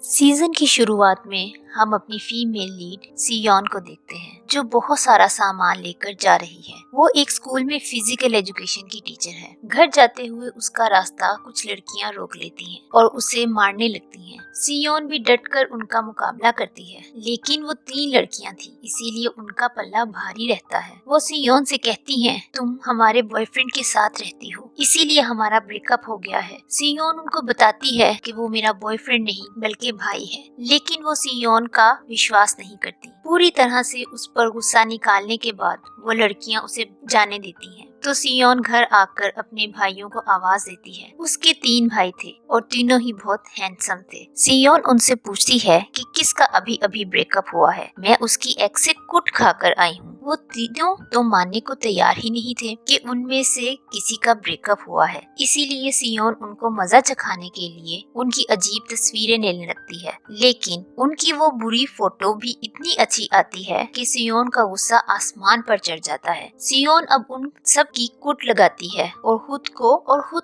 Season की शुरुआत में हम अपनी फीमेल लीड सियोन को देखते हैं जो बहुत सारा सामान लेकर जा रही है। वो एक स्कूल में फिजिकल एजुकेशन की टीचर है। घर जाते हुए उसका रास्ता कुछ लड़कियां रोक लेती हैं और उसे मारने लगती हैं। सियोन भी डटकर उनका मुकाबला करती है, लेकिन वो 3 लड़कियां थी, इसीलिए उनका पल्ला भारी रहता है। वो सियोन से कहती हैं, तुम हमारे बॉयफ्रेंड के साथ रहती हो, इसीलिए हमारा ब्रेकअप हो गया है। सियोन उनको बताती है कि वो मेरा बॉयफ्रेंड नहीं बल्कि भाई है, लेकिन वो सियोन का विश्वास नहीं करती। पूरी तरह से उस पर गुस्सा निकालने के बाद वो लड़कियां उसे जाने देती हैं। तो सियोन घर आकर अपने भाइयों को आवाज देती है। उसके 3 भाई थे और तीनों ही बहुत हैंडसम थे। सियोन उनसे पूछती है कि किसका अभी अभी ब्रेकअप हुआ है। मैं उसकी एक्स से कुट खाकर आई हूँ। वो तीनों तो मानने को तैयार ही नहीं थे कि उनमें से किसी का ब्रेकअप हुआ है। इसीलिए सियोन उनको मजा चखाने के लिए उनकी अजीब तस्वीरें लेने लगती है, लेकिन उनकी वो बुरी फोटो भी इतनी अच्छी आती है कि सियोन का गुस्सा आसमान पर चढ़ जाता है। सियोन अब उन सब की कूट लगाती है और खुद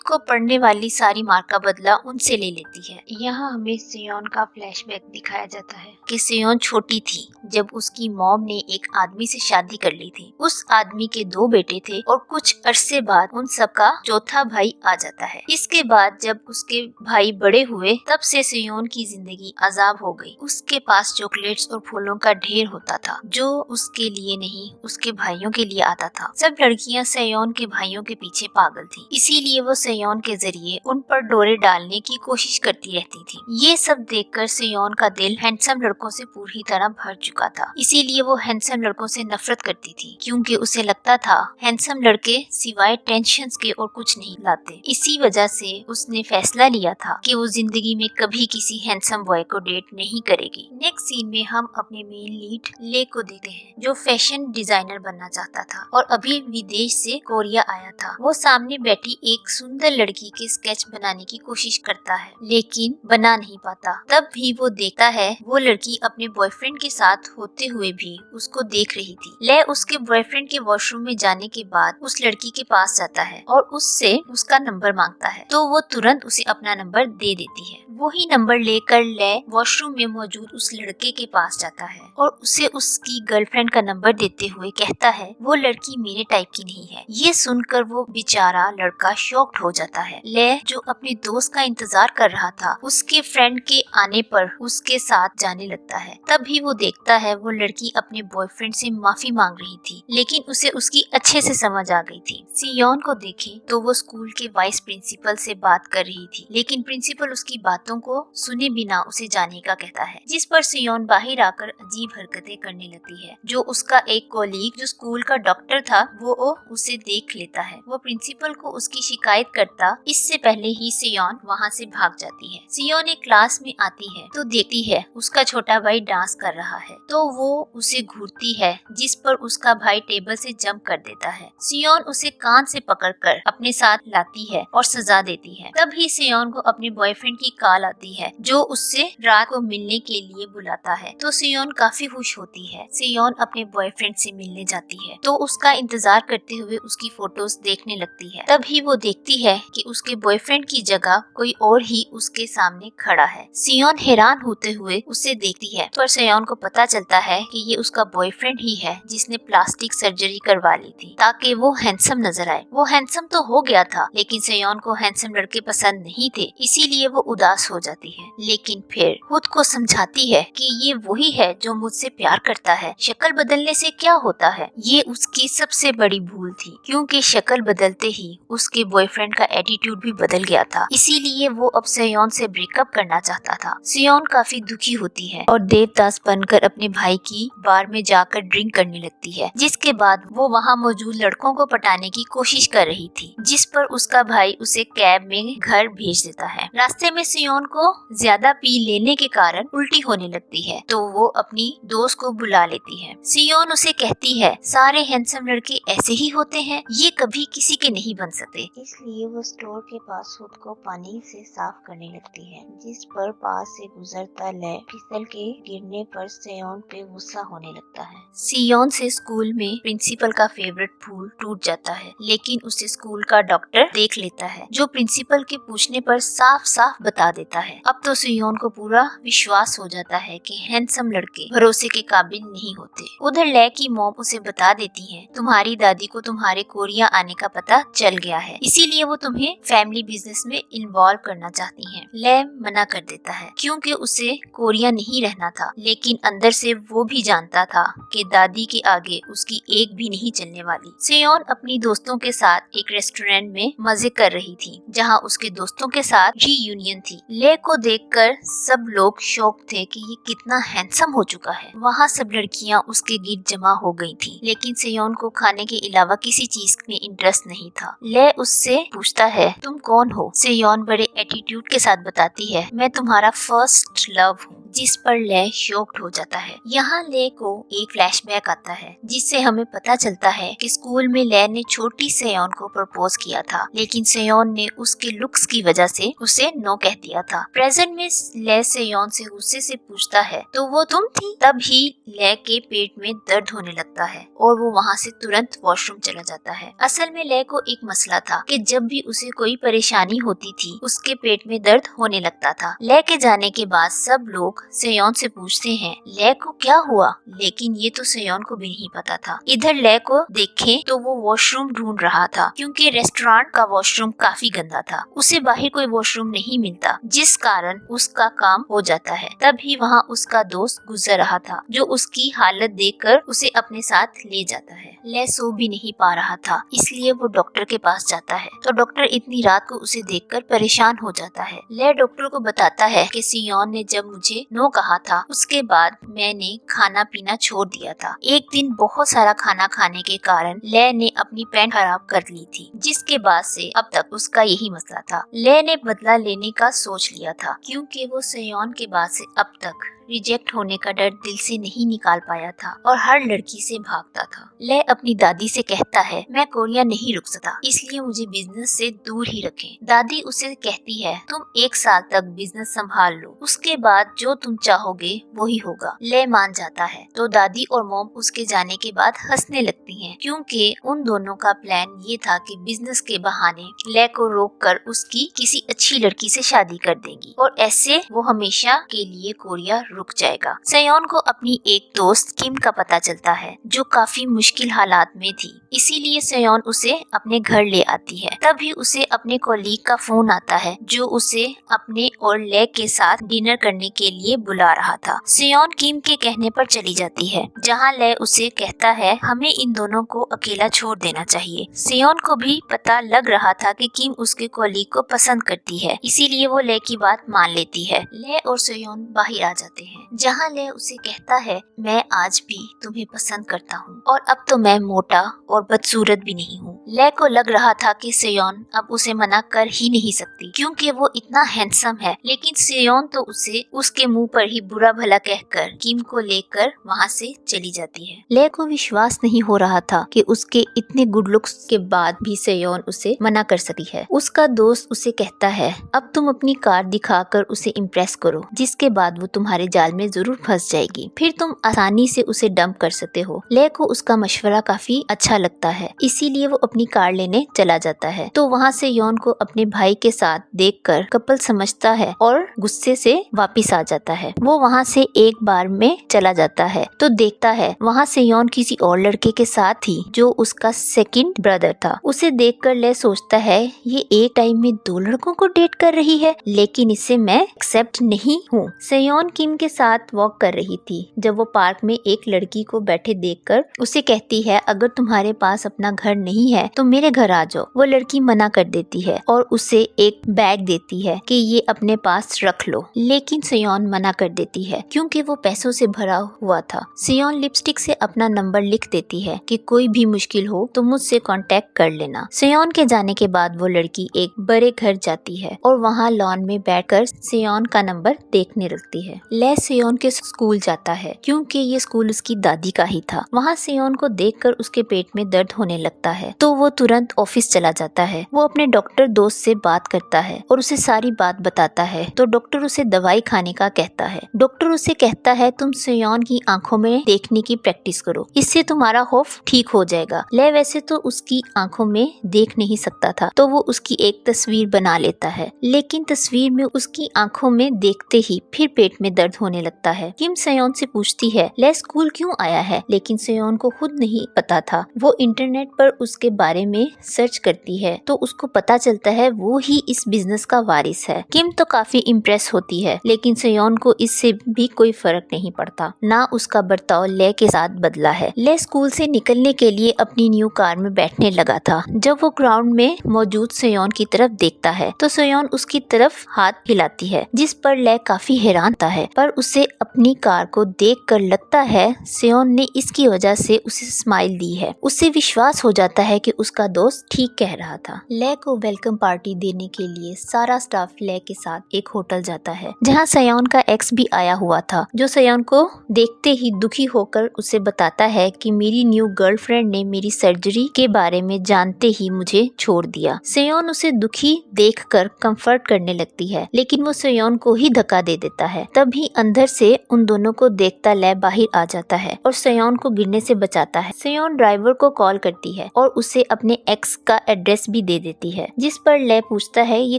को पड़ने वाली सारी मार का बदला उनसे ले लेती है। यहाँ हमें सियोन का फ्लैशबैक दिखाया जाता है कि सियोन छोटी थी जब उसकी मॉम ने एक आदमी से शादी कर ली थी। उस आदमी के 2 बेटे थे और कुछ अरसे बाद उन सब का चौथा भाई आ जाता है। इसके बाद जब उसके भाई बड़े हुए तब से सियोन की जिंदगी अजाब हो गई। उसके पास चॉकलेट्स और फूलों का ढेर होता था जो उसके लिए नहीं उसके भाइयों के लिए आता था। सब लड़कियां सियोन के भाइयों के पीछे पागल थी, इसीलिए वो सियोन के जरिए उन पर डोरे डालने की कोशिश करती रहती थी। ये सब देखकर सियोन का दिल हैंडसम लड़कों से पूरी तरह भर चुका था, इसीलिए वो हैंडसम लड़कों से नफरत करती थी, क्योंकि उसे लगता था हैंडसम लड़के सिवाय टेंशन के और कुछ नहीं लाते। इसी वजह से उसने फैसला लिया था कि वो जिंदगी में कभी किसी हैंडसम बॉय को डेट नहीं करेगी। नेक्स्ट सीन में हम अपने मेन लीड ले को देखते हैं जो फैशन डिजाइनर बनना चाहता था और अभी विदेश से कोरिया आया था। वो सामने बैठी एक सुंदर लड़की के स्केच बनाने की कोशिश करता है, लेकिन बना नहीं पाता। तब भी वो देखता है वो लड़की अपने बॉयफ्रेंड के साथ होते हुए भी उसको देख रही थी। ले उसके बॉयफ्रेंड के वॉशरूम में जाने के बाद उस लड़की के पास जाता है और उससे उसका नंबर मांगता है, तो वो तुरंत उसे अपना नंबर दे देती है। वही नंबर लेकर ले वॉशरूम में मौजूद उस लड़के के पास जाता है और उसे उसकी गर्लफ्रेंड का नंबर देते हुए कहता है वो लड़की मेरे टाइप की नहीं है। ये सुनकर वो बेचारा लड़का शॉक्ड हो जाता है। ले जो अपने दोस्त का इंतजार कर रहा था उसके फ्रेंड के आने पर उसके साथ जाने लगता है। तभी वो देखता है वो लड़की अपने बॉयफ्रेंड से माफी मांग रही थी, लेकिन उसे उसकी अच्छे से समझ आ गई थी। सियोन को देखे तो वो स्कूल के वाइस प्रिंसिपल से बात कर रही थी, लेकिन प्रिंसिपल उसकी बातों को सुने बिना उसे जाने का कहता है, जिस पर सियोन बाहर आकर अजीब हरकतें करने लगती है। जो उसका एक कोलीग जो स्कूल का डॉक्टर था वो उसे देख लेता है। वो प्रिंसिपल को उसकी शिकायत करता इससे पहले ही सियोन वहाँ से भाग जाती है। सियोन एक क्लास में आती है तो देखती है उसका छोटा भाई डांस कर रहा है, तो वो उसे घूरती है, जिस पर उसका भाई टेबल से जंप कर देता है। सियोन उसे कान से पकड़कर अपने साथ लाती है और सजा देती है। तभी सियोन को अपने बॉयफ्रेंड की कॉल आती है जो उससे रात को मिलने के लिए बुलाता है, तो सियोन काफी खुश होती है। सियोन अपने बॉयफ्रेंड से मिलने जाती है तो उसका इंतजार करते हुए उसकी फोटोज देखने लगती है। तभी वो देखती है कि उसके बॉयफ्रेंड की जगह कोई और ही उसके सामने खड़ा है। सियोन हैरान होते हुए उसे देखती है, पर सियोन को पता चलता है कि ये उसका बॉयफ्रेंड ही है जिसने प्लास्टिक सर्जरी करवा ली थी ताकि वो हैंडसम नजर आए। वो हैंडसम तो हो गया था, लेकिन सियोन को हैंडसम लड़के पसंद नहीं थे, इसीलिए वो उदास हो जाती है। लेकिन फिर खुद को समझाती है कि ये वही है जो मुझसे प्यार करता है, शक्ल बदलने से क्या होता है। ये उसकी सबसे बड़ी भूल थी, क्योंकि शक्ल बदलते ही उसके बॉयफ्रेंड का एटीट्यूड भी बदल गया था, इसीलिए वो अब सियोन से ब्रेकअप करना चाहता था। सियोन काफी दुखी होती है और देवदास बनकर अपने भाई की बार में जाकर ड्रिंक करने लगती है, जिसके बाद वो वहाँ मौजूद लड़कों को पटाने की कोशिश कर रही थी, जिस पर उसका भाई उसे कैब में घर भेज देता है। रास्ते में सियोन को ज्यादा पी लेने के कारण उल्टी होने लगती है, तो वो अपनी दोस्त को बुला लेती है। सियोन उसे कहती है सारे हैंडसम लड़के ऐसे ही होते हैं, ये कभी किसी के नहीं बन सकते। इसलिए वो स्टोर के पास खुद को पानी से साफ करने लगती है, जिस पर पास से गुजरता ले फिसल के गिरने पर सियोन पे गुस्सा होने लगता है। सियोन से स्कूल में प्रिंसिपल का फेवरेट फूल टूट जाता है, लेकिन उसे स्कूल का डॉक्टर देख लेता है, जो प्रिंसिपल के पूछने पर साफ साफ बता देता देता है। अब तो सियोन को पूरा विश्वास हो जाता है कि हैंडसम लड़के भरोसे के काबिल नहीं होते। उधर ले की मॉम उसे बता देती है तुम्हारी दादी को तुम्हारे कोरिया आने का पता चल गया है, इसीलिए वो तुम्हें फैमिली बिजनेस में इन्वॉल्व करना चाहती हैं। ले मना कर देता है क्योंकि उसे कोरिया नहीं रहना था, लेकिन अंदर से वो भी जानता था कि दादी के आगे उसकी एक भी नहीं चलने वाली। सियोन अपनी दोस्तों के साथ एक रेस्टोरेंट में मजे कर रही थी, जहां उसके दोस्तों के साथ रीयूनियन थी। ले को देखकर सब लोग शॉक थे कि ये कितना हैंडसम हो चुका है। वहाँ सब लड़कियां उसके गिर्द जमा हो गई थी, लेकिन सियोन को खाने के अलावा किसी चीज में इंटरेस्ट नहीं था। ले उससे पूछता है तुम कौन हो? सियोन बड़े एटीट्यूड के साथ बताती है मैं तुम्हारा फर्स्ट लव हूँ, जिस पर ले शॉक्ड हो जाता है। यहाँ ले को एक फ्लैशबैक आता है जिससे हमें पता चलता है कि स्कूल में ले ने छोटी सेयोन को प्रपोज किया था, लेकिन सेयोन ने उसके लुक्स की वजह से उसे नो कह दिया था। प्रेजेंट में ले सेयोन से गुस्से से पूछता है तो वो तुम थी? तभी ले के पेट में दर्द होने लगता है और वो वहाँ से तुरंत वॉशरूम चला जाता है। असल में ले को एक मसला था कि जब भी उसे कोई परेशानी होती थी उसके पेट में दर्द होने लगता था। ले के जाने के बाद सब लोग सेयोन से पूछते हैं ले को क्या हुआ, लेकिन ये तो सेयोन को भी नहीं पता था। इधर ले को देखें तो वो वॉशरूम ढूंढ रहा था क्योंकि रेस्टोरेंट का वॉशरूम काफी गंदा था। उसे बाहर कोई वॉशरूम नहीं मिलता, जिस कारण उसका काम हो जाता है। तभी वहाँ उसका दोस्त गुजर रहा था जो उसकी हालत देखकर उसे अपने साथ ले जाता है। ले सो भी नहीं पा रहा था, इसलिए वो डॉक्टर के पास जाता है तो डॉक्टर इतनी रात को उसे देखकर परेशान हो जाता है। ले डॉक्टर को बताता है कि सियोन ने जब मुझे नो कहा था उसके बाद मैंने खाना पीना छोड़ दिया था। एक दिन बहुत सारा खाना खाने के कारण ले ने अपनी पैंट खराब कर ली थी, जिसके बाद से अब तक उसका यही मसला था। ले ने बदला लेने का सोच लिया था क्योंकि वो सियोन के बाद से अब तक रिजेक्ट होने का डर दिल से नहीं निकाल पाया था और हर लड़की से भागता था। ले अपनी दादी से कहता है मैं कोरिया नहीं रुक सकता, इसलिए मुझे बिजनेस से दूर ही रखें। दादी उसे कहती है तुम 1 साल तक बिजनेस संभाल लो, उसके बाद जो तुम चाहोगे वही होगा। ले मान जाता है तो दादी और मॉम उसके जाने के बाद हंसने लगती हैं क्योंकि उन दोनों का प्लान ये था कि बिजनेस के बहाने ले को रोक कर उसकी किसी अच्छी लड़की से शादी कर देंगी और ऐसे वो हमेशा के लिए कोरिया रुक जाएगा। सेयोन को अपनी एक दोस्त किम का पता चलता है जो काफी मुश्किल हालात में थी, इसीलिए सेयोन उसे अपने घर ले आती है। तभी उसे अपने कोलीग का फोन आता है जो उसे अपने और ले के साथ डिनर करने के लिए बुला रहा था। सेयोन किम के कहने पर चली जाती है जहां ले उसे कहता है हमें इन दोनों को अकेला छोड़ देना चाहिए। सेयोन को भी पता लग रहा था कि किम उसके कोलीग को पसंद करती है, इसीलिए वो ले की बात मान लेती है। ले और सेयोन बाहर आ जाते हैं जहाँ ले उसे कहता है मैं आज भी तुम्हें पसंद करता हूँ और अब तो मैं मोटा और बदसूरत भी नहीं हूँ। ले को लग रहा था कि सेयोन अब उसे मना कर ही नहीं सकती क्योंकि वो इतना हैंडसम है, लेकिन सेयोन तो उसे उसके मुंह पर ही बुरा भला कहकर किम को लेकर वहाँ से चली जाती है। ले को विश्वास नहीं हो रहा था कि उसके इतने गुड लुक्स के बाद भी सेयोन उसे मना कर सकी है। उसका दोस्त उसे कहता है अब तुम अपनी कार दिखाकर उसे इम्प्रेस करो, जिसके बाद वो तुम्हारे जाल में जरूर फंस जाएगी, फिर तुम आसानी से उसे डंप कर सकते हो। ले को उसका मशवरा काफी अच्छा लगता है, इसीलिए वो अपनी कार लेने चला जाता है। तो वहाँ से योन को अपने भाई के साथ देखकर कपल समझता है और गुस्से से वापस आ जाता है। वो वहाँ से एक बार में चला जाता है तो देखता है वहाँ से योन किसी और लड़के के साथ थी जो उसका सेकंड ब्रदर था। उसे देखकर ले सोचता है ये एक टाइम में 2 लड़कों को डेट कर रही है, लेकिन इसे मैं एक्सेप्ट नहीं हूँ। सेयोन किम के साथ वॉक कर रही थी जब वो पार्क में एक लड़की को बैठे देखकर उसे कहती है अगर तुम्हारे पास अपना घर नहीं है तो मेरे घर आ जाओ। वो लड़की मना कर देती है और उसे एक बैग देती है कि ये अपने पास रख लो, लेकिन सेयोन मना कर देती है क्योंकि वो पैसों से भरा हुआ था। सेयोन लिपस्टिक से अपना नंबर लिख देती है कि कोई भी मुश्किल हो तो मुझसे कांटेक्ट कर लेना। सेयोन के जाने के बाद वो लड़की एक बड़े घर जाती है और वहाँ लॉन में बैठकर सेयोन का नंबर देखने लगती है। ले ले सेयोन के स्कूल जाता है क्योंकि ये स्कूल उसकी दादी का ही था। वहाँ सेयोन को देखकर उसके पेट में दर्द होने लगता है तो वो तुरंत ऑफिस चला जाता है। वो अपने डॉक्टर दोस्त से बात करता है और उसे सारी बात बताता है तो डॉक्टर उसे दवाई खाने का कहता है। डॉक्टर उसे कहता है तुम सेयोन की आंखों में देखने की प्रैक्टिस करो, इससे तुम्हारा खौफ ठीक हो जाएगा। ले वैसे तो उसकी आंखों में देख नहीं सकता था तो वो उसकी एक तस्वीर बना लेता है, लेकिन तस्वीर में उसकी आंखों में देखते ही फिर पेट में दर्द होने लगता है। किम सेयोन से पूछती है ले स्कूल क्यों आया है, लेकिन सेयोन को खुद नहीं पता था। वो इंटरनेट पर उसके बारे में सर्च करती है तो उसको पता चलता है वो ही इस बिजनेस का वारिस है। किम तो काफी इम्प्रेस होती है लेकिन सेयोन को इससे भी कोई फर्क नहीं पड़ता, ना उसका बर्ताव ले के साथ बदला है। ले स्कूल से निकलने के लिए अपनी न्यू कार में बैठने लगा था। जब वो ग्राउंड में मौजूद सेयोन की तरफ देखता है तो सेयोन उसकी तरफ हाथ हिलाती है, जिस पर ले काफी हैरान था है, पर उसे अपनी कार को देखकर लगता है सेयोन ने इसकी वजह से उसे स्माइल दी है। उसे विश्वास हो जाता है कि उसका दोस्त ठीक कह रहा था। ले को वेलकम पार्टी देने के लिए सारा स्टाफ ले के साथ एक होटल जाता है जहाँ सेयोन का एक्स भी आया हुआ था, जो सेयोन को देखते ही दुखी होकर उसे बताता है कि मेरी न्यू गर्लफ्रेंड ने मेरी सर्जरी के बारे में जानते ही मुझे छोड़ दिया। सेयोन उसे दुखी देखकर कंफर्ट करने लगती है लेकिन वो सेयोन को ही धक्का दे देता है। तभी अंदर से उन दोनों को देखता ले बाहर आ जाता है और सेयोन को गिरने से बचाता है। सेयोन ड्राइवर को कॉल करती है और उसे अपने एक्स का एड्रेस भी दे देती है, जिस पर ले पूछता है ये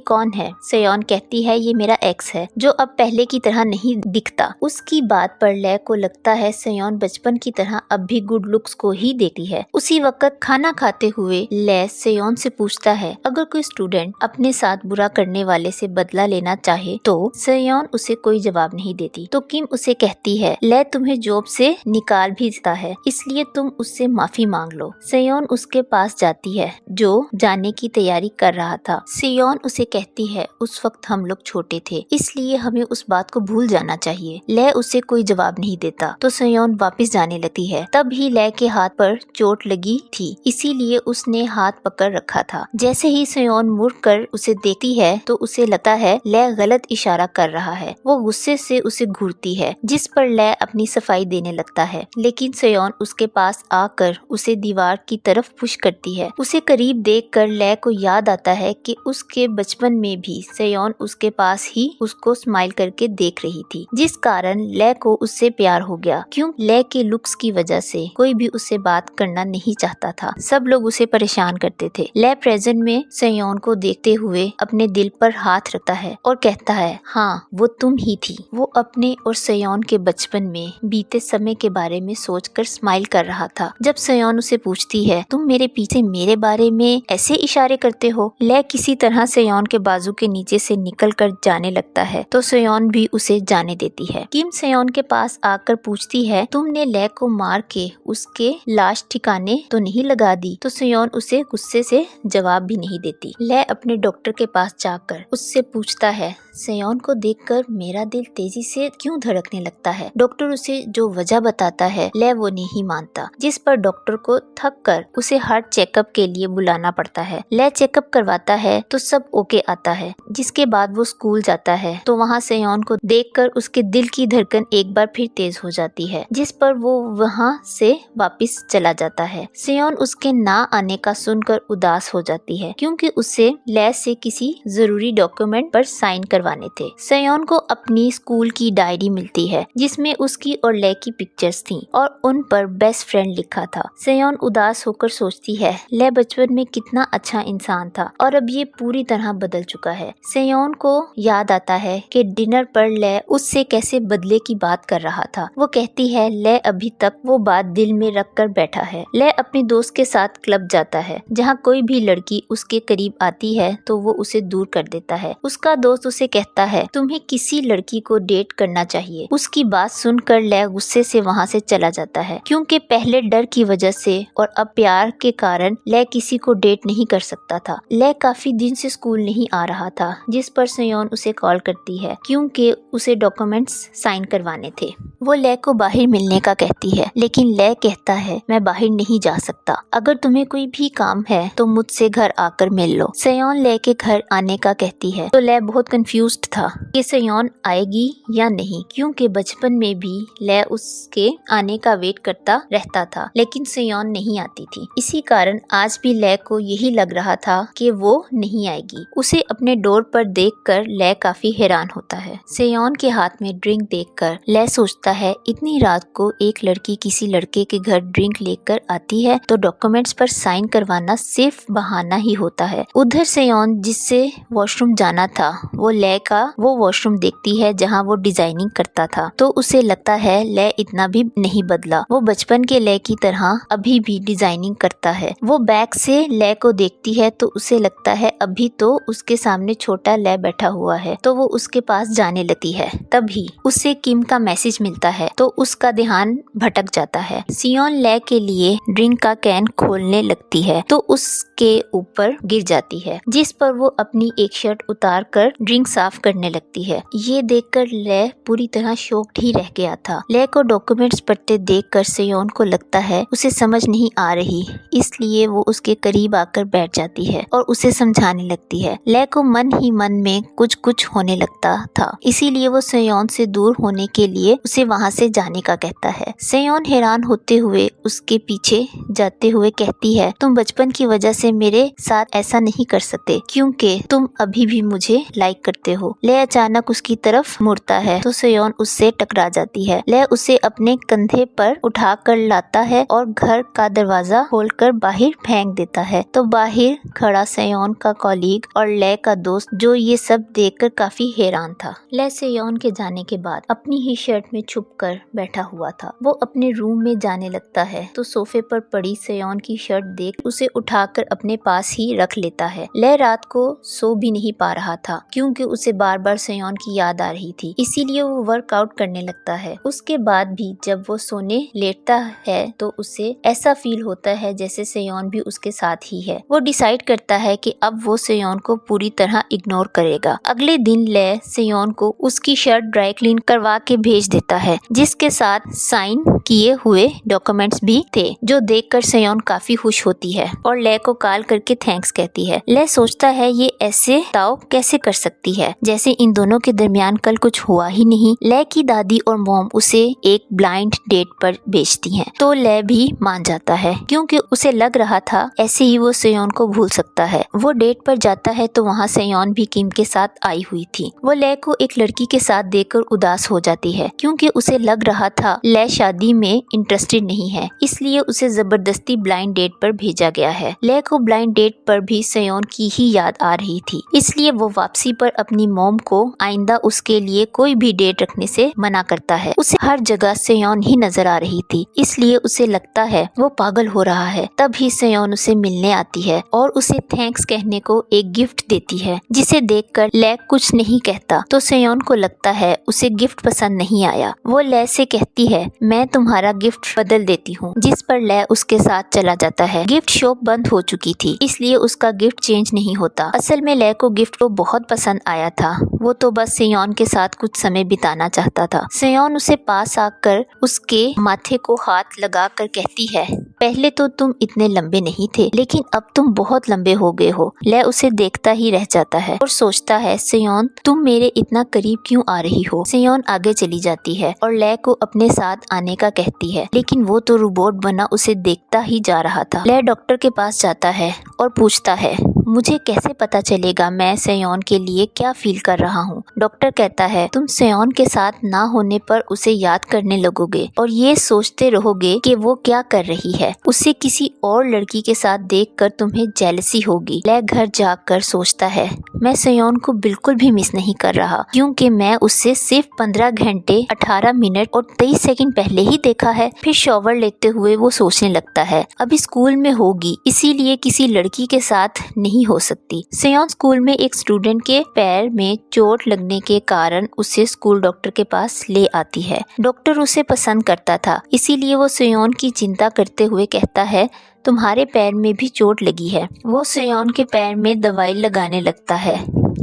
कौन है। सेयोन कहती है ये मेरा एक्स है जो अब पहले की तरह नहीं दिखता। उसकी बात पर ले को लगता है सेयोन बचपन की तरह अब भी गुड लुक्स को ही देखती है। उसी वक्त खाना खाते हुए ले सेयोन से पूछता है अगर कोई स्टूडेंट अपने साथ बुरा करने वाले से बदला लेना चाहे तो। सेयोन उसे कोई जवाब नहीं देती तो किम उसे कहती है ले तुम्हें जॉब से निकाल भी देता है इसलिए तुम उससे माफी मांग लो। सेयोन उसके पास जाती है जो जाने की तैयारी कर रहा था। सेयोन उसे कहती है उस वक्त हम लोग छोटे थे इसलिए हमें उस बात को भूल जाना चाहिए। ले उसे कोई जवाब नहीं देता तो सेयोन वापस जाने लगती है। तब ही ले के हाथ पर चोट लगी थी इसीलिए उसने हाथ पकड़ रखा था। जैसे ही सेयोन मुड़कर उसे देखती है तो उसे लगता है ले गलत इशारा कर रहा है। वो गुस्से से उसे घूरती है, जिस पर ले अपनी सफाई देने लगता है, लेकिन सेयोन उसके पास आकर उसे दीवार की तरफ पुश करती है। उसे करीब देखकर ले को याद आता है कि उसके बचपन में भी सेयोन उसके पास ही उसको स्माइल करके देख रही थी, जिस कारण ले को उससे प्यार हो गया। क्यों ले के लुक्स की वजह से कोई भी उससे बात करना नहीं चाहता था, सब लोग उसे परेशान करते थे। ले प्रेजेंट में सेयोन को देखते हुए अपने दिल पर हाथ रखता है और कहता है हाँ वो तुम ही थी। वो अपने और सेयोन के बचपन में बीते समय के बारे में सोचकर स्माइल कर रहा था। जब सेयोन उसे पूछती है तुम मेरे पीछे मेरे बारे में ऐसे इशारे करते हो, ले किसी तरह सेयोन के बाजू के नीचे से निकल कर जाने लगता है तो सेयोन भी उसे जाने देती है। किम सेयोन के पास आकर पूछती है तुमने ले को मार के उसके लाश ठिकाने तो नहीं लगा दी, तो सेयोन उसे गुस्से से जवाब भी नहीं देती। ले अपने डॉक्टर के पास जाकर उससे पूछता है सेयोन को देखकर मेरा दिल तेजी से क्यों धड़कने लगता है। डॉक्टर उसे जो वजह बताता है ले वो नहीं मानता, जिस पर डॉक्टर को थक कर उसे हार्ट चेकअप के लिए बुलाना पड़ता है। ले चेकअप करवाता है तो सब ओके आता है। जिसके बाद वो स्कूल जाता है तो वहाँ सेयोन को देखकर उसके दिल की धड़कन एक बार फिर तेज हो जाती है, जिस पर वो वहाँ से वापस चला जाता है। सेयोन उसके ना आने का सुनकर उदास हो जाती है क्योंकि उसे ले से किसी जरूरी डॉक्यूमेंट पर साइन करवाने थे। सेयोन को अपनी स्कूल की डायरी मिलती है जिसमें उसकी और ले की पिक्चर्स थीं और उन पर बेस्ट फ्रेंड लिखा था। सेयोन उदास होकर सोचती है ले बचपन में कितना अच्छा इंसान था और अब ये पूरी तरह बदल चुका है। सेयोन को याद आता है कि डिनर पर ले उससे कैसे बदले की बात कर रहा था। वो कहती है ले अभी तक वो बात दिल में रख कर बैठा है। ले अपने दोस्त के साथ क्लब जाता है जहाँ कोई भी लड़की उसके करीब आती है तो वो उसे दूर कर देता है। उसका दोस्त उसे कहता है तुम्हें किसी लड़की को डेट करना चाहिए। उसकी बात सुनकर ले गुस्से से वहाँ से चला जाता है क्योंकि पहले डर की वजह से और अब प्यार के कारण ले किसी को डेट नहीं कर सकता था। ले काफी दिन से स्कूल नहीं आ रहा था, जिस पर सेयोन उसे कॉल करती है क्योंकि उसे डॉक्यूमेंट्स साइन करवाने थे। वो ले को बाहर मिलने का कहती है लेकिन ले कहता है मैं बाहर नहीं जा सकता, अगर तुम्हें कोई भी काम है तो मुझसे घर आकर मिल लो। सेयोन ले के घर आने का कहती है तो ले बहुत कंफ्यूज्ड था कि सेयोन आएगी या या नहीं, क्योंकि बचपन में भी ले उसके आने का वेट करता रहता था, लेकिन सेयोन नहीं आती थी। इसी कारण आज भी ले को यही लग रहा था कि वो नहीं आएगी। उसे अपने डोर पर देखकर ले काफी हैरान होता है। सेयोन के हाथ में ड्रिंक देखकर ले सोचता है इतनी रात को एक लड़की किसी लड़के के घर ड्रिंक लेकर आती है तो डॉक्यूमेंट्स पर साइन करवाना सिर्फ बहाना ही होता है। उधर सेयोन जिससे वॉशरूम जाना था वो ले का वो वॉशरूम देखती है जहाँ वो डिजाइनिंग करता था, तो उसे लगता है ले इतना भी नहीं बदला, वो बचपन के ले की तरह अभी भी डिजाइनिंग करता है। वो बैक से ले को देखती है तो उसे लगता है अभी तो उसके सामने छोटा ले बैठा हुआ है, तो वो उसके पास जाने लगती है। तभी उसे किम का मैसेज मिलता है तो उसका ध्यान भटक जाता है। सियोन ले के लिए ड्रिंक का कैन खोलने लगती है तो उसके ऊपर गिर जाती है, जिस पर वो अपनी एक शर्ट उतार कर ड्रिंक साफ करने लगती है। ये देखकर ले पूरी तरह शॉक्ड ही रह गया था। ले को डॉक्यूमेंट्स पढ़ते देखकर सेयोन को लगता है उसे समझ नहीं आ रही, इसलिए वो उसके करीब आकर बैठ जाती है और उसे समझाने लगती है। ले को मन ही मन में कुछ कुछ होने लगता था, इसीलिए वो सेयोन से दूर होने के लिए उसे वहाँ से जाने का कहता है। सेयोन हैरान होते हुए उसके पीछे जाते हुए कहती है तुम बचपन की वजह से मेरे साथ ऐसा नहीं कर सकते, क्योंकि तुम अभी भी मुझे लाइक करते हो। ले अचानक उसकी तरफ मुड़ता है तो सेयोन उससे टकरा जाती है। ले उसे अपने कंधे पर उठा कर लाता है और घर का दरवाजा खोलकर बाहर फेंक देता है। तो बाहर खड़ा सेयोन का कॉलीग और ले का दोस्त जो ये सब देखकर काफी हैरान था। ले सेयोन के जाने के बाद अपनी ही शर्ट में छुपकर बैठा हुआ था। वो अपने रूम में जाने लगता है तो सोफे पर पड़ी सेयोन की शर्ट देख उसे उठाकर अपने पास ही रख लेता है। ले रात को सो भी नहीं पा रहा था क्योंकि उसे बार बार सेयोन की याद आ रही थी, इसीलिए वो वर्कआउट करने लगता है। उसके बाद भी जब वो सोने लेटता है तो उसे ऐसा फील होता है जैसे सेयोन भी उसके साथ ही है। वो डिसाइड करता है कि अब वो सेयोन को पूरी तरह इग्नोर करेगा। अगले दिन ले सेयोन को उसकी शर्ट ड्राई क्लीन करवा के भेज देता है, जिसके साथ साइन किए हुए डॉक्यूमेंट्स भी थे, जो देखकर सेयोन काफी खुश होती है और ले को कॉल करके थैंक्स कहती है। ले सोचता है ये ऐसे ताओ कैसे कर सकती है, जैसे इन दोनों के दरमियान कल कुछ हुआ ही नहीं। ले की दादी और मॉम उसे एक ब्लाइंड डेट पर भेजती हैं, तो ले भी मान जाता है क्योंकि उसे लग रहा था ऐसे ही वो सेयोन को भूल सकता है। वो डेट पर जाता है तो वहाँ सेयोन भी किम के साथ आई हुई थी। वो ले को एक लड़की के साथ देखकर उदास हो जाती है क्योंकि उसे लग रहा था ले शादी में इंटरेस्टेड नहीं है, इसलिए उसे जबरदस्ती ब्लाइंड डेट पर भेजा गया है। ले को ब्लाइंड डेट पर भी सेयोन की ही याद आ रही थी, इसलिए वो वापसी पर अपनी मॉम को आइंदा उसके लिए कोई भी डेट रखने से मना करता है। उसे हर जगह सेयोन ही नजर आ रही थी, इसलिए उसे लगता है वो पागल हो रहा है। तभी सेयोन उसे मिलने आती है और उसे थैंक्स कहने को एक गिफ्ट देती है, जिसे देखकर ले कुछ नहीं कहता। तो सेयोन को लगता है उसे गिफ्ट पसंद नहीं आया। वो ले से कहती है मैं तुम्हारा गिफ्ट बदल देती हूँ, जिस पर ले उसके साथ चला जाता है। गिफ्ट शॉप बंद हो चुकी थी, इसलिए उसका गिफ्ट चेंज नहीं होता। असल में ले को गिफ्ट तो बहुत पसंद आया था, वो तो बस सेयोन के साथ कुछ समय बिताना चाहता था। सेयोन उसे पास आकर उसके माथे को हाथ लगाकर कहती है पहले तो तुम इतने लंबे नहीं थे, लेकिन अब तुम बहुत लंबे हो गए हो। ले उसे देखता ही रह जाता है और सोचता है सेयोन तुम मेरे इतना करीब क्यों आ रही हो। सेयोन आगे चली जाती है और ले को अपने साथ आने का कहती है, लेकिन वो तो रोबोट बना उसे देखता ही जा रहा था। ले डॉक्टर के पास जाता है और पूछता है मुझे कैसे पता चलेगा मैं सेयोन के लिए क्या फील कर रहा हूँ। डॉक्टर कहता है तुम सेयोन के साथ ना होने पर उसे याद करने लगोगे और ये सोचते रहोगे कि वो क्या कर रही है। उसे किसी और लड़की के साथ देखकर तुम्हें जेलसी होगी। ले घर जाकर सोचता है मैं सेयोन को बिल्कुल भी मिस नहीं कर रहा, क्योंकि मैं उससे सिर्फ 15 घंटे 18 मिनट और 23 सेकंड पहले ही देखा है। फिर शॉवर लेते हुए वो सोचने लगता है अभी स्कूल में होगी, इसीलिए किसी लड़की के साथ नहीं हो सकती। सेयोन स्कूल में एक स्टूडेंट के पैर में चोट लगने के कारण उसे स्कूल डॉक्टर के पास ले आती है। डॉक्टर उसे पसंद करता था, इसीलिए वो सेयोन की चिंता करते हुए कहता है तुम्हारे पैर में भी चोट लगी है। वो सेयोन के पैर में दवाई लगाने लगता है।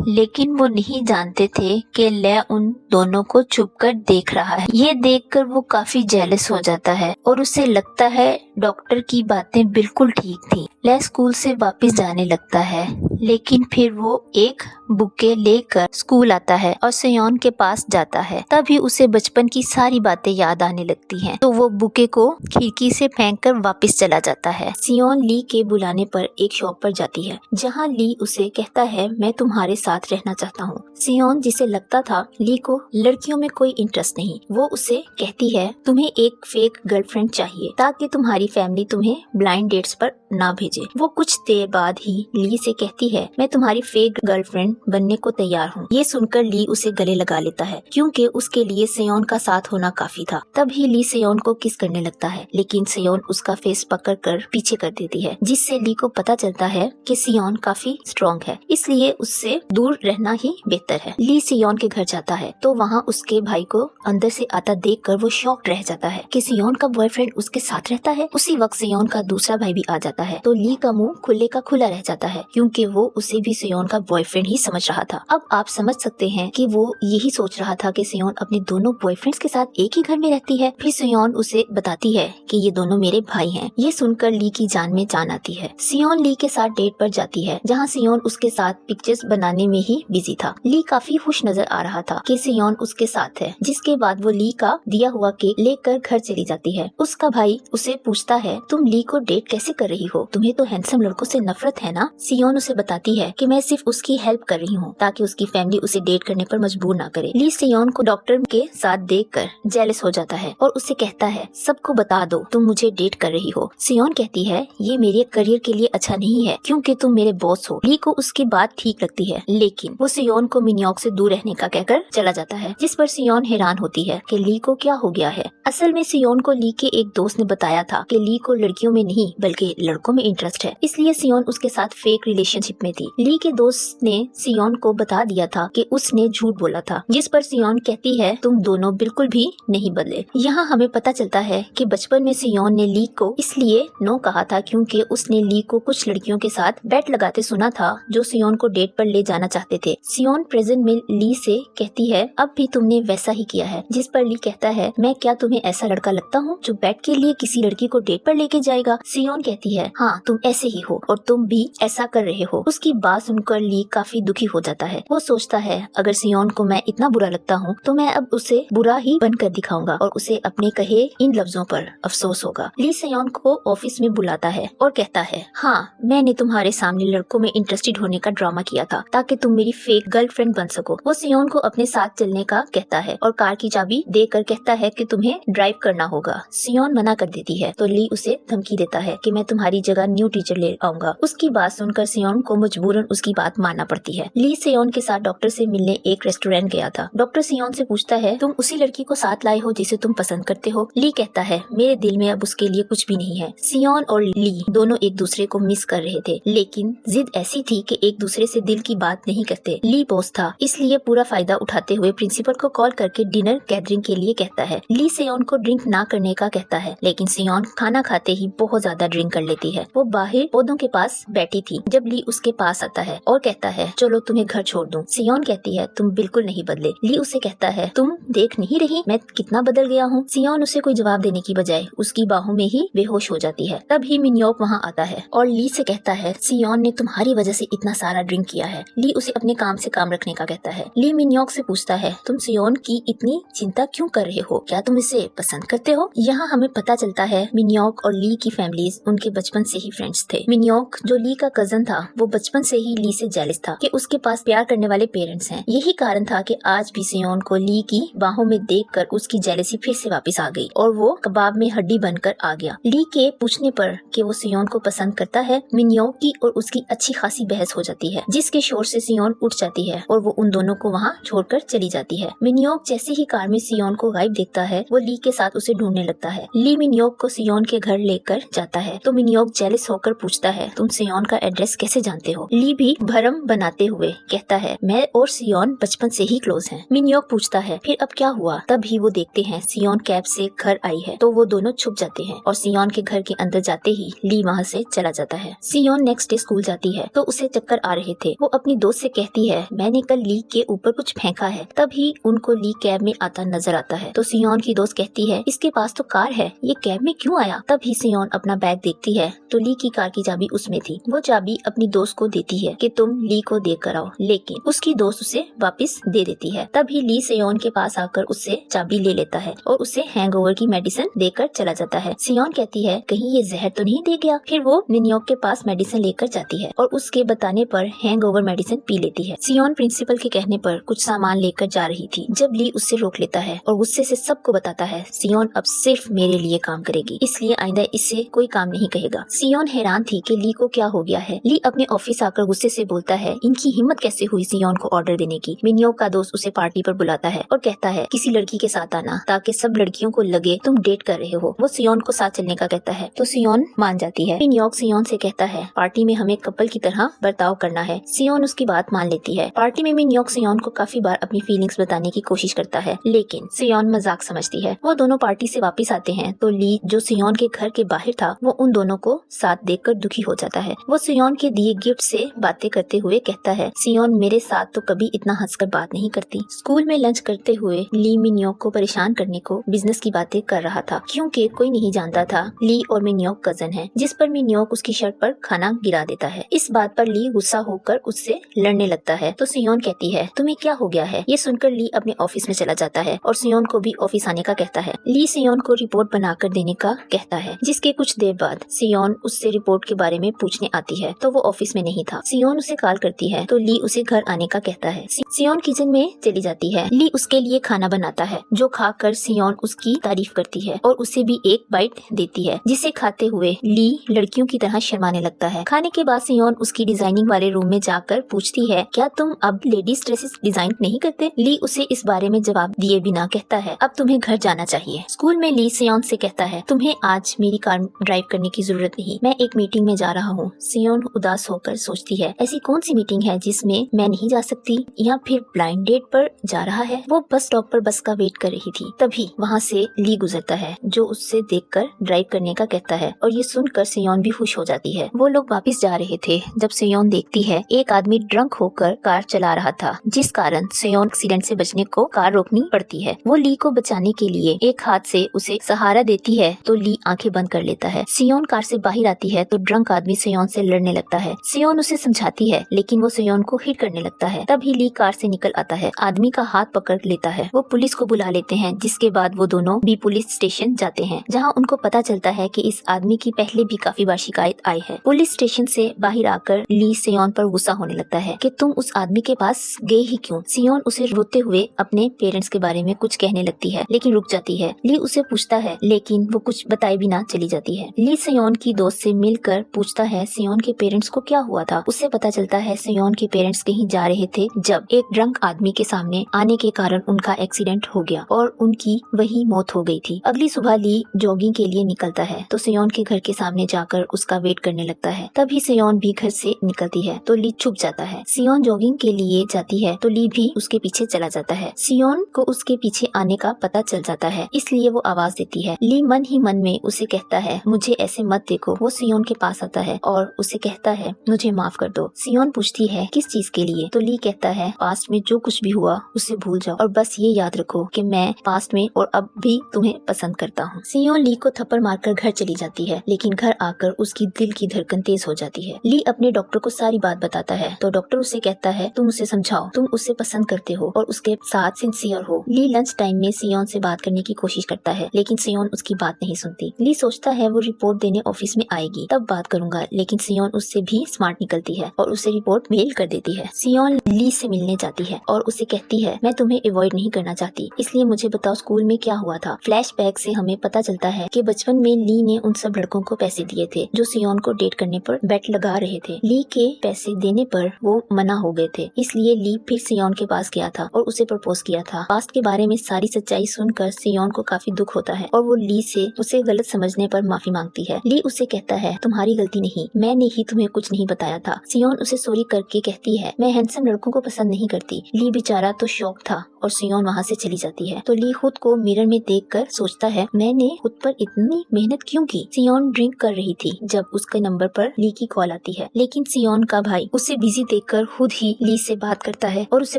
लेकिन वो नहीं जानते थे कि ले उन दोनों को छुपकर देख रहा है। ये देखकर वो काफी जेलस हो जाता है और उसे लगता है डॉक्टर की बातें बिल्कुल ठीक थी। ले स्कूल से वापस जाने लगता है, लेकिन फिर वो एक बुके लेकर स्कूल आता है और सियोन के पास जाता है। तभी उसे बचपन की सारी बातें याद आने लगती हैं, तो वो बुके को खिड़की से फेंककर वापस चला जाता है। सियोन ली के बुलाने पर एक शॉप पर जाती है, जहाँ ली उसे कहता है मैं तुम्हारे साथ रहना चाहता हूँ। सियोन, जिसे लगता था ली को लड़कियों में कोई इंटरेस्ट नहीं, वो उसे कहती है तुम्हें एक फेक गर्लफ्रेंड चाहिए ताकि तुम्हारी फैमिली तुम्हें ब्लाइंड डेट्स पर ना भेजे। वो कुछ देर बाद ही ली से कहती है मैं तुम्हारी फेक गर्लफ्रेंड बनने को तैयार हूँ। ये सुनकर ली उसे गले लगा लेता है, क्योंकि उसके लिए सियोन का साथ होना काफी था। तभी ली सियोन को किस करने लगता है, लेकिन सियोन उसका फेस पकड़कर पीछे कर देती है, जिससे ली को पता चलता है कि सियोन काफी स्ट्रॉन्ग है, इसलिए उससे दूर रहना ही बेहतर है। ली सियोन के घर जाता है तो वहाँ उसके भाई को अंदर से आता देखकर वो शॉक्ड रह जाता है कि सियोन का बॉयफ्रेंड उसके साथ रहता है। उसी वक्त सियोन का दूसरा भाई भी आ जाता है, तो ली का मुंह खुले का खुला रह जाता है, क्योंकि वो उसे भी सियोन का बॉयफ्रेंड ही समझ रहा था। अब आप समझ सकते हैं कि वो यही सोच रहा था कि सियोन अपने दोनों बॉयफ्रेंड्स के साथ एक ही घर में रहती है। फिर सियोन उसे बताती है कि ये दोनों मेरे भाई हैं। ये सुनकर ली की जान में जान आती है। सियोन ली के साथ डेट पर जाती है, जहाँ सियोन उसके साथ पिक्चर्स बनाने में ही बिजी था। ली काफी खुश नजर आ रहा था कि सियोन उसके साथ है। जिसके बाद वो ली का दिया हुआ केक लेकर घर चली जाती है। उसका भाई उसे पूछता है तुम ली को डेट कैसे कर रही हो, तुम्हें तो हैंडसम लड़कों से नफरत है ना। सियोन उसे बताती है कि मैं सिर्फ उसकी हेल्प कर रही हूँ ताकि उसकी फैमिली उसे डेट करने पर मजबूर ना करे। ली सियोन को डॉक्टर के साथ देखकर जेलस हो जाता है और उसे कहता है सबको बता दो तुम मुझे डेट कर रही हो। सियोन कहती है ये मेरे करियर के लिए अच्छा नहीं है, क्योंकि तुम मेरे बॉस हो। ली को उसकी बात ठीक लगती है, लेकिन वो सियोन को मिन्योक से दूर रहने का कहकर चला जाता है, जिस पर सियोन हैरान होती है कि ली को क्या हो गया है। असल में सियोन को ली के एक दोस्त ने बताया था कि ली को लड़कियों में नहीं बल्कि लड़कों में इंटरेस्ट है, इसलिए सियोन उसके साथ फेक रिलेशनशिप में थी। ली के दोस्त ने सियोन को बता दिया था कि उसने झूठ बोला था, जिस पर सियोन कहती है तुम दोनों बिल्कुल भी नहीं बदले। यहाँ हमें पता चलता है कि बचपन में सियोन ने ली को इसलिए नो कहा था क्योंकि उसने ली को कुछ लड़कियों के साथ बेट लगाते सुना था जो सियोन को डेट पर ले जाना चाहते थे। सियोन प्रेजेंट में ली से कहती है अब भी तुमने वैसा ही किया है, जिस पर ली कहता है मैं क्या तुम्हें ऐसा लड़का लगता हूँ जो बेट के लिए किसी लड़की को डेट पर लेके जाएगा। सियोन कहती है हाँ तुम ऐसे ही हो और तुम भी ऐसा कर रहे हो। उसकी बात सुनकर ली काफी दुखी हो जाता है। वो सोचता है अगर सियोन को मैं इतना बुरा लगता हूँ तो मैं अब उसे बुरा ही बनकर दिखाऊंगा और उसे अपने कहे इन लफ्जों पर अफसोस होगा। ली सियोन को ऑफिस में बुलाता है और कहता है हाँ मैंने तुम्हारे सामने लड़कों में इंटरेस्टेड होने का ड्रामा किया था ताकि तुम मेरी फेक गर्लफ्रेंड बन सको। वो सियोन को अपने साथ चलने का कहता है और कार की चाबी देकर कहता है कि तुम्हें ड्राइव करना होगा। सियोन मना कर देती है तो ली उसे धमकी देता है कि मैं तुम्हारी जगह न्यू टीचर ले आऊंगा। उसकी बात सुनकर सियोन को मजबूरन उसकी बात मानना पड़ती है। ली सियोन के साथ डॉक्टर से मिलने एक रेस्टोरेंट गया था। डॉक्टर सियोन से पूछता है तुम उसी लड़की को साथ लाए हो जिसे तुम पसंद करते हो। ली कहता है मेरे दिल में अब उसके लिए कुछ भी नहीं है। सियोन और ली दोनों एक दूसरे को मिस कर रहे थे, लेकिन जिद ऐसी थी कि एक दूसरे से दिल की बात नहीं करते। ली बॉस था, इसलिए पूरा फायदा उठाते हुए प्रिंसिपल को कॉल करके डिनर गैदरिंग के लिए कहता है। ली सियोन को ड्रिंक ना करने का कहता है, लेकिन सियोन खाना खाते ही बहुत ज्यादा ड्रिंक कर लेती है। वो बाहर पौधों के पास बैठी थी जब ली उसके पास आता है और कहता है चलो तुम्हें घर छोड़ दूं। सियोन कहती है तुम बिल्कुल नहीं बदले। ली उसे कहता है तुम देख नहीं रही मैं कितना बदल गया हूँ। सियोन उसे कोई जवाब देने की बजाय उसकी बाहों में ही बेहोश हो जाती है। तभी मिन्योक वहाँ आता है और ली से कहता है सियोन ने तुम्हारी वजह से इतना सारा ड्रिंक किया है। ली उसे अपने काम से काम रखने का कहता है। ली मिन्योक से पूछता है तुम सियोन की इतनी चिंता क्यों कर रहे हो, क्या तुम इसे पसंद करते हो। यहाँ हमें पता चलता है मिन्योक और ली की फैमिलीज उनके बचपन से ही फ्रेंड्स थे। मिन्योक जो ली का कजन था वो बचपन से ही ली से जेलस था कि उसके पास प्यार करने वाले पेरेंट्स हैं। यही कारण था कि आज भी सियोन को ली की बाहों में देखकर उसकी जेलसी फिर से वापस आ गई और वो कबाब में हड्डी बनकर आ गया। ली के पूछने पर कि वो सियोन को पसंद करता है, मिन्योक की और उसकी अच्छी खासी बहस हो जाती है, जिसके शोर से सियोन उठ जाती है और वो उन दोनों को वहाँ छोड़कर चली जाती है। मिन्योक जैसे ही कार में सियोन को गायब देखता है वो ली के साथ उसे ढूंढने लगता है। ली मिन्योक को सियोन के घर लेकर जाता है तो मिन्योक जेलस होकर पूछता है तुम सियोन का एड्रेस कैसे जानते हो। ली भी भरम बनाते हुए कहता है मैं और सियोन बचपन से ही क्लोज हैं। मिन्योक पूछता है फिर अब क्या हुआ। तभी वो देखते हैं सियोन कैब से घर आई है तो वो दोनों छुप जाते हैं और सियोन के घर के अंदर जाते ही ली वहाँ से चला जाता है। सियोन नेक्स्ट डे स्कूल जाती है तो उसे चक्कर आ रहे थे। वो अपनी दोस्त से कहती है मैंने कल ली के ऊपर कुछ फेंका है। तभी उनको ली कैब में आता नजर आता है। तो सियोन की दोस्त कहती है इसके पास तो कार है, ये कैब में क्यों आया। तभी सियोन अपना बैग देखती है तो ली की कार की चाबी उसमें थी। वो चाबी अपनी दोस्त को देती है कि तुम ली को देख कर आओ, लेकिन उसकी दोस्त उसे वापस दे देती है। तभी ली सियोन के पास आकर उससे चाबी ले लेता है और उसे हैंगओवर की मेडिसिन देकर चला जाता है। सियोन कहती है कहीं ये जहर तो नहीं दे गया। फिर वो मिनयोक के पास मेडिसिन लेकर जाती है और उसके बताने पर हैंगओवर मेडिसिन पी लेती है। सियोन प्रिंसिपल के कहने पर कुछ सामान लेकर जा रही थी जब ली उससे रोक लेता है और गुस्से से सबको बताता है सियोन अब सिर्फ मेरे लिए काम करेगी, इसलिए आइंदा इससे कोई काम नहीं कहेगा। सियोन हैरान थी कि ली को क्या हो गया है। ली अपने ऑफिस आकर गुस्से से बोलता है इनकी हिम्मत कैसे हुई सियोन को ऑर्डर देने की। मिनयोक का दोस्त उसे पार्टी पर बुलाता है और कहता है किसी लड़की के साथ आना ताकि सब लड़कियों को लगे तुम डेट कर रहे हो। वो सियोन को साथ चलने का कहता है तो सियोन मान जाती है। मिनयोक सियोन से कहता है पार्टी में हमें कपल की तरह बर्ताव करना है। सियोन उसकी बात मान लेती है। पार्टी में मिनयोक सियोन को काफी बार अपनी फीलिंग्स बताने की कोशिश करता है, लेकिन सियोन मजाक समझती है। वो दोनों पार्टी से वापस आते हैं तो ली जो सियोन के घर के बाहर था वो उन दोनों को साथ देखकर दुखी हो जाता है। वो सियोन के दिए गिफ्ट से बातें करते हुए कहता है सियोन मेरे साथ तो कभी इतना हंसकर बात नहीं करती। स्कूल में लंच करते हुए ली मिनयोक को परेशान करने को बिजनेस की बातें कर रहा था, क्योंकि कोई नहीं जानता था ली और मिनयोक कजन है, जिस पर मिनयोक उसकी शर्ट पर खाना गिरा देता है। इस बात पर ली गुस्सा होकर उससे लड़ने लगता है तो सियोन कहती है तुम्हें क्या हो गया है। ये सुनकर ली अपने ऑफिस में चला जाता है और सियोन को भी ऑफिस आने का कहता है। ली सियोन को रिपोर्ट बनाकर देने का कहता है, जिसके कुछ देर बाद सियोन उससे रिपोर्ट के बारे में पूछने आती है तो वो ऑफिस में नहीं था। सियोन उसे कॉल करती है तो ली उसे घर आने का कहता है। सियोन किचन में चली जाती है। ली उसके लिए खाना बनाता है जो खाकर सियोन उसकी तारीफ करती है और उसे भी एक बाइट देती है, जिसे खाते हुए ली लड़कियों की तरह शर्माने लगता है। खाने के बाद सियोन उसकी डिजाइनिंग वाले रूम में जाकर पूछती है क्या तुम अब लेडीज ड्रेसेस डिजाइन नहीं करते। ली उसे इस बारे में जवाब दिए बिना कहता है अब तुम्हें घर जाना चाहिए। स्कूल में ली सियोन से कहता है तुम्हें आज मेरी कार ड्राइव करने की जरूरत नहीं, मैं एक मीटिंग में जा रहा हूँ। सियोन उदास होकर सोचती है ऐसी कौन सी मीटिंग है जिसमें मैं नहीं जा सकती, या फिर ब्लाइंड डेट पर जा रहा है। वो बस स्टॉप पर बस का वेट कर रही थी। तभी वहाँ से ली गुजरता है जो उससे देखकर ड्राइव करने का कहता है और ये सुनकर सियोन भी खुश हो जाती है। वो लोग वापस जा रहे थे जब सियोन देखती है एक आदमी ड्रंक होकर कार चला रहा था, जिस कारण सियोन एक्सीडेंट से बचने को कार रोकनी पड़ती है। वो ली को बचाने के लिए एक हाथ से उसे सहारा देती है तो ली आंखें बंद कर लेता है। सियोन कार से बाहर आती है तो ड्रंक आदमी सियोन से लड़ने लगता है। सियोन उसे समझाती है लेकिन वो सियोन को हिट करने लगता है। तभी ली कार से निकल आता है, आदमी का हाथ पकड़ लेता है। वो पुलिस को बुला लेते हैं, जिसके बाद वो दोनों भी पुलिस स्टेशन जाते हैं, जहाँ उनको पता चलता है कि इस आदमी की पहले भी काफी बार शिकायत आई है। पुलिस स्टेशन से बाहर आकर ली सियोन पर गुस्सा होने लगता है कि तुम उस आदमी के पास गए ही क्यों। सियोन उसे रोते हुए अपने पेरेंट्स के बारे में कुछ कहने लगती है लेकिन रुक जाती है। ली उसे पूछता है लेकिन वो कुछ बताए बिना चली जाती है। ली सियोन की दोस्त से मिलकर पूछता है सियोन के पेरेंट्स को क्या हुआ था। उससे पता चलता है सियोन के पेरेंट्स कहीं जा रहे थे जब एक ड्रंक आदमी के सामने आने के कारण उनका एक्सीडेंट हो गया और उनकी वही मौत हो गई थी। अगली सुबह ली जॉगिंग के लिए निकलता है तो सियोन के घर के सामने जाकर उसका वेट करने लगता है। तभी सियोन भी घर से निकलती है तो ली छुप जाता है। सियोन जॉगिंग के लिए जाती है तो ली भी उसके पीछे चला जाता है। सियोन को उसके पीछे आने का पता चल जाता है, इसलिए वो आवाज देती है। ली मन ही मन में उसे कहता है मुझे ऐसे मत देखो। वो सियोन के पास आता है और उसे कहता है मुझे माफ कर दो। सियोन पूछती है किस चीज के लिए, तो ली कहता है पास्ट में जो कुछ भी हुआ उसे भूल जाओ और बस ये याद रखो कि मैं पास्ट में और अब भी तुम्हें पसंद करता हूँ। सियोन ली को थप्पड़ मारकर घर चली जाती है, लेकिन घर आकर उसकी दिल की धड़कन तेज हो जाती है। ली अपने डॉक्टर को सारी बात बताता है तो डॉक्टर उसे कहता है तुम उसे समझाओ, तुम उसे पसंद करते हो और उसके साथ सिंसियर हो। ली लंच टाइम में सियोन से बात करने की कोशिश करता है लेकिन सियोन उसकी बात नहीं सुनती। ली सोचता है वो रिपोर्ट देने ऑफिस में आएगी तब बात करूंगा, लेकिन सियोन उससे भी स्मार्ट निकलती है और उसे रिपोर्ट मेल कर देती है। सियोन ली से मिलने जाती है और उसे कहती है मैं तुम्हें अवॉइड नहीं करना चाहती, इसलिए मुझे बताओ स्कूल में क्या हुआ था। फ्लैशबैक से हमें पता चलता है कि बचपन में ली ने उन सब लड़कों को पैसे दिए थे जो सियोन को डेट करने पर बेट लगा रहे थे। ली के पैसे देने पर वो मना हो गए थे, इसलिए ली फिर सियोन के पास गया था और उसे प्रपोज किया था। पास्ट के बारे में सारी सच्चाई सुनकर सियोन को काफी दुख होता है और वो ली से उसे गलत समझने पर माफी मांगती है। ली उसे कहता है तुम्हारी गलती नहीं, मैंने ही तुम्हें कुछ नहीं बताया था। सियोन उसे सॉरी करके कहती है मैं हैंडसम लड़कों को पसंद नहीं करती। ली बेचारा तो शौक था और सियोन वहाँ से चली जाती है। तो ली खुद को मिरर में देखकर सोचता है, मैंने खुद पर इतनी मेहनत क्यों की। सियोन ड्रिंक कर रही थी जब उसके नंबर पर ली की कॉल आती है, लेकिन सियोन का भाई उसे बिजी देखकर खुद ही ली से बात करता है और उसे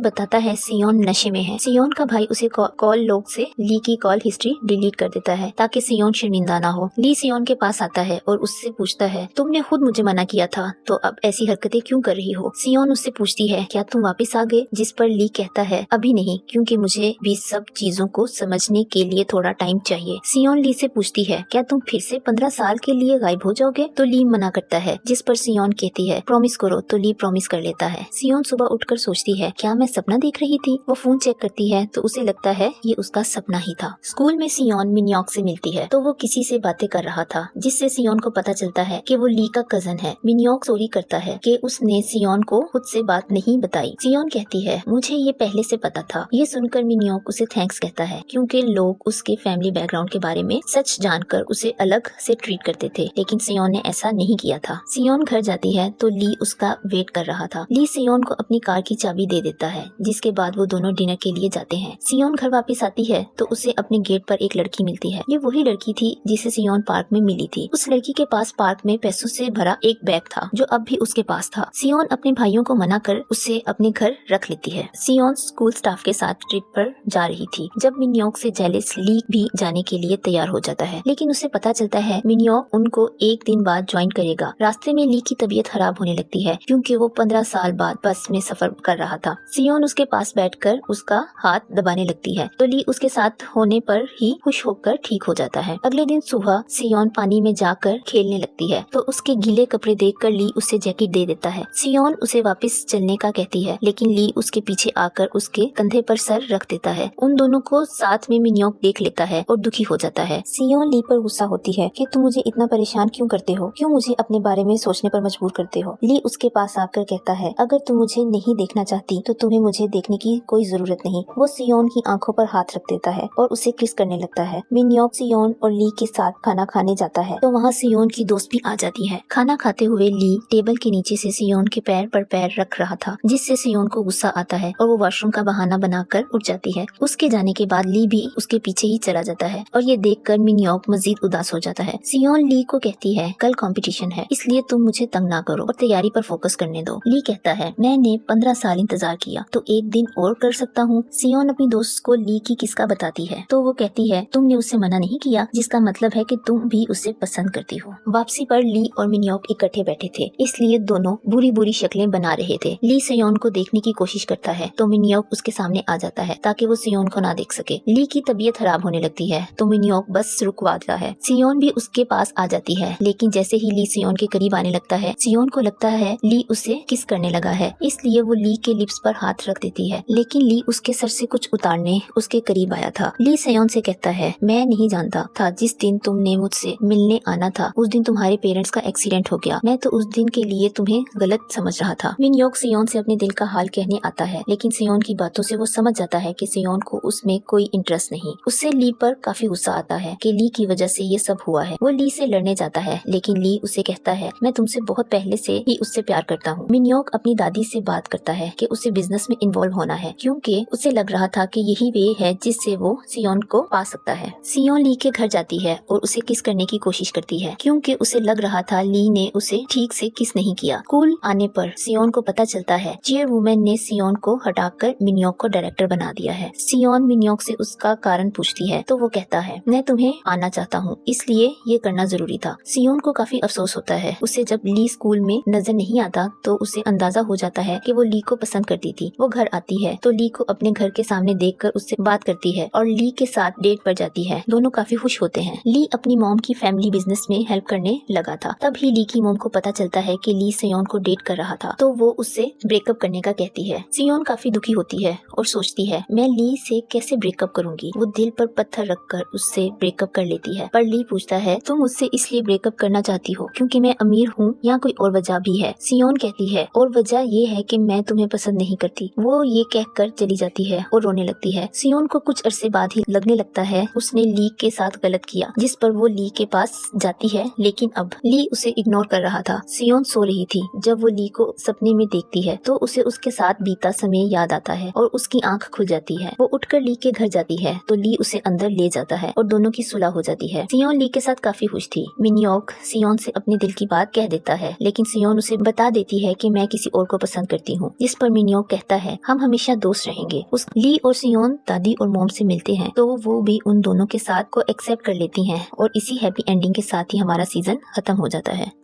बताता है सियोन नशे में है। सियोन का भाई उसे कॉल लॉग से ली की कॉल हिस्ट्री डिलीट कर देता है ताकि सियोन शर्मिंदा ना हो। ली सियोन के पास आता है और उससे पूछता है, तुमने खुद मुझे मना किया था तो अब ऐसी हरकतें क्यों कर रही हो। सियोन उससे पूछती है, क्या तुम वापस आ गए, जिस पर ली कहता है, अभी नहीं, क्योंकि मुझे भी सब चीजों को समझने के लिए थोड़ा टाइम चाहिए। सियोन ली से पूछती है, क्या तुम फिर से 15 साल के लिए गायब हो जाओगे। तो ली मना करता है, जिस पर सियोन कहती है, प्रॉमिस करो। तो ली प्रॉमिस कर लेता है। सियोन सुबह उठकर सोचती है, क्या मैं सपना देख रही थी। वो फोन चेक करती है तो उसे लगता है ये उसका सपना ही था। स्कूल में सियोन मिन्योक से मिलती है तो वो किसी से बातें कर रहा था, जिससे सियोन को पता चलता है कि वो ली का कजन है। मिन्योक सॉरी करता है कि उसने सियोन को खुद से बात नहीं बताई। सियोन कहती है, मुझे ये पहले से पता था। ये सुनकर मिन्योक उसे थैंक्स कहता है, क्योंकि लोग उसके फैमिली बैकग्राउंड के बारे में सच जानकर उसे अलग से ट्रीट करते थे, लेकिन सियोन ने ऐसा नहीं किया था। सियोन घर जाती है तो ली उसका वेट कर रहा था। ली सियोन को अपनी कार की चाबी दे देता है, जिसके बाद वो दोनों डिनर के लिए जाते हैं। सियोन घर वापस आती है तो उसे अपने गेट पर एक लड़की मिलती है। ये वही लड़की थी जिसे सियोन पार्क में मिली थी। उस लड़की के पास पार्क में पैसों से भरा एक बैग था जो अब भी उसके पास था। सियोन अपने भाइयों को मना कर उसे अपने घर रख लेती है। सियोन स्कूल स्टाफ के साथ ट्रिप पर जा रही थी जब मिन्योक से जेलस ली भी जाने के लिए तैयार हो जाता है, लेकिन उसे पता चलता है मिन्योक उनको एक दिन बाद ज्वाइन करेगा। रास्ते में ली की तबीयत खराब होने लगती है क्योंकि वो 15 साल बाद बस में सफर कर रहा था। सियोन उसके पास बैठकर उसका हाथ दबाने लगती है तो ली उसके साथ होने पर ही खुश होकर ठीक हो जाता है। अगले दिन सुबह सियोन पानी में जाकर खेलने लगती है तो उसके गीले कपड़े देखकर ली उसे जैकेट दे देता है। सियोन उसे वापस चलने का कहती है, लेकिन ली उसके पीछे आकर उसके कंधे पर सर रख देता है। उन दोनों को साथ में मिन्योक देख लेता है और दुखी हो जाता है। सियोन ली पर गुस्सा होती है कि तुम मुझे इतना परेशान क्यों करते हो, क्यों मुझे अपने बारे में सोचने पर मजबूर करते हो। ली उसके पास आकर कहता है, अगर तुम मुझे नहीं देखना चाहती तो तुम्हें मुझे देखने की कोई जरूरत नहीं। वो सियोन की आंखों पर हाथ रख देता है और उसे किस करने लगता है। मिन्योक सियोन और ली के साथ खाना खाने जाता है तो वहाँ सियोन की दोस्त भी आ जाती है। खाना खाते हुए ली टेबल के नीचे से सियोन के पैर पर पैर रख रहा था, जिससे सियोन को गुस्सा आता है और वो वॉशरूम का बहाना बनाकर उठ जाती है। उसके जाने के बाद ली भी उसके पीछे ही चला जाता है और ये देखकर मिन्योक मजीद उदास हो जाता है। सियोन ली को कहती है, कल कंपटीशन है, इसलिए तुम मुझे तंग ना करो और तैयारी पर फोकस करने दो। ली कहता है, मैंने 15 साल इंतजार किया तो एक दिन और कर सकता हूँ। सियोन अपनी दोस्त को ली की किस्सा बताती है तो वो कहती है, तुमने उससे मना नहीं किया, जिसका मतलब है कि तुम भी उसे पसंद करती हो। वापसी पर ली और मिन्योक इकट्ठे बैठे थे, इसलिए दोनों बुरी बुरी शक्लें बना रहे थे। ली सियोन को देखने की कोशिश करता है तो मिन्योक उसके सामने आ जाता है ताकि वो सियोन को ना देख सके। ली की तबीयत खराब होने लगती है तो मिन्योक बस रुकवाता है। सियोन भी उसके पास आ जाती है, लेकिन जैसे ही ली सियोन के करीब आने लगता है, सियोन को लगता है ली उसे किस करने लगा है, इसलिए वो ली के लिप्स पर हाथ रख देती है, लेकिन ली उसके सर से कुछ उतारने उसके करीब आया था। ली सियोन से कहता है, मैं नहीं जानता था जिस दिन तुमने मुझसे मिलने आना था उस दिन तुम्हारे पेरेंट्स का एक्सीडेंट हो गया। मैं तो उस दिन के लिए तुम्हें गलत समझ रहा था। मिन्योक सियोन से अपने दिल का हाल कहने आता है, लेकिन सियोन की बातों से वो समझ जाता है कि सियोन को उसमें कोई इंटरेस्ट नहीं। उससे ली पर काफी गुस्सा आता है कि ली की वजह से ये सब हुआ है। वो ली से लड़ने जाता है, लेकिन ली उसे कहता है, मैं तुमसे बहुत पहले से ही उससे प्यार करता हूँ। मिन्योक अपनी दादी से बात करता है कि उसे बिजनेस में इन्वॉल्व होना है, क्योंकि उसे लग रहा था कि यही वे है जिससे वो सियोन को पा सकता है। सियोन ली के घर जाती है और उसे किस करने की कोशिश करती है, क्योंकि उसे लग रहा था ली ने उसे ठीक से किस नहीं किया। स्कूल आने पर सियोन को पता चलता है चेयरवुमन ने सियोन को हटाकर मिन्योक को डायरेक्टर बना दिया है। सियोन मिन्योक से उसका कारण पूछती है तो वो कहता है, मैं तुम्हें आना चाहता हूँ, इसलिए ये करना जरूरी था। सियोन को काफी अफसोस होता है। उसे जब ली स्कूल में नजर नहीं आता तो उसे अंदाजा हो जाता है कि वो ली को पसंद करती थी। वो घर आती है तो ली को अपने घर के सामने देखकर उससे बात करती है और ली के साथ डेट पर जाती है। दोनों काफी खुश होते हैं। ली अपनी मॉम की फैमिली बिजनेस में हेल्प करने लगा था। तभी ली की मॉम को पता चलता है कि ली सियोन को डेट कर रहा था, तो वो उससे ब्रेकअप करने का कहती है। सियोन काफी दुखी होती है और सोचती है, मैं ली से कैसे ब्रेकअप करूंगी। वो दिल पर पत्थर रखकर उससे ब्रेकअप कर लेती है। पर ली पूछता है, तुम मुझसे इसलिए ब्रेकअप करना चाहती हो क्योंकि मैं अमीर हूँ या कोई और वजह भी है। सियोन कहती है, और वजह ये है कि मैं तुम्हें पसंद नहीं करती। वो ये कहकर चली जाती है और रोने लगती है। सियोन को कुछ अरसे बाद ही लगने लगता है उसने ली के साथ गलत किया, जिस पर वो ली के पास जाती है, लेकिन अब ली उसे इग्नोर कर रहा था। सियोन सो रही थी। जब वो ली को सपने में देखती है तो उसे उसके साथ बीता समय याद आता है और उसकी आंख खुल जाती है। वो उठकर ली के घर जाती है तो ली उसे अंदर ले जाता है और दोनों की सुलह हो जाती है। सियोन ली के साथ काफी खुश थी। मिनयोक सियोन से अपने दिल की बात कह देता है, लेकिन सियोन उसे बता देती है कि मैं किसी और को पसंद करती हूँ, जिस पर मिनयोक कहता है हम हमेशा दोस्त रहेंगे। उस ली और सियोन दादी और मॉम से मिलते हैं तो वो भी उन दोनों के साथ को एक्सेप्ट कर लेती हैं और इसी हैप्पी एंडिंग के साथ ही हमारा सीजन खत्म हो जाता है।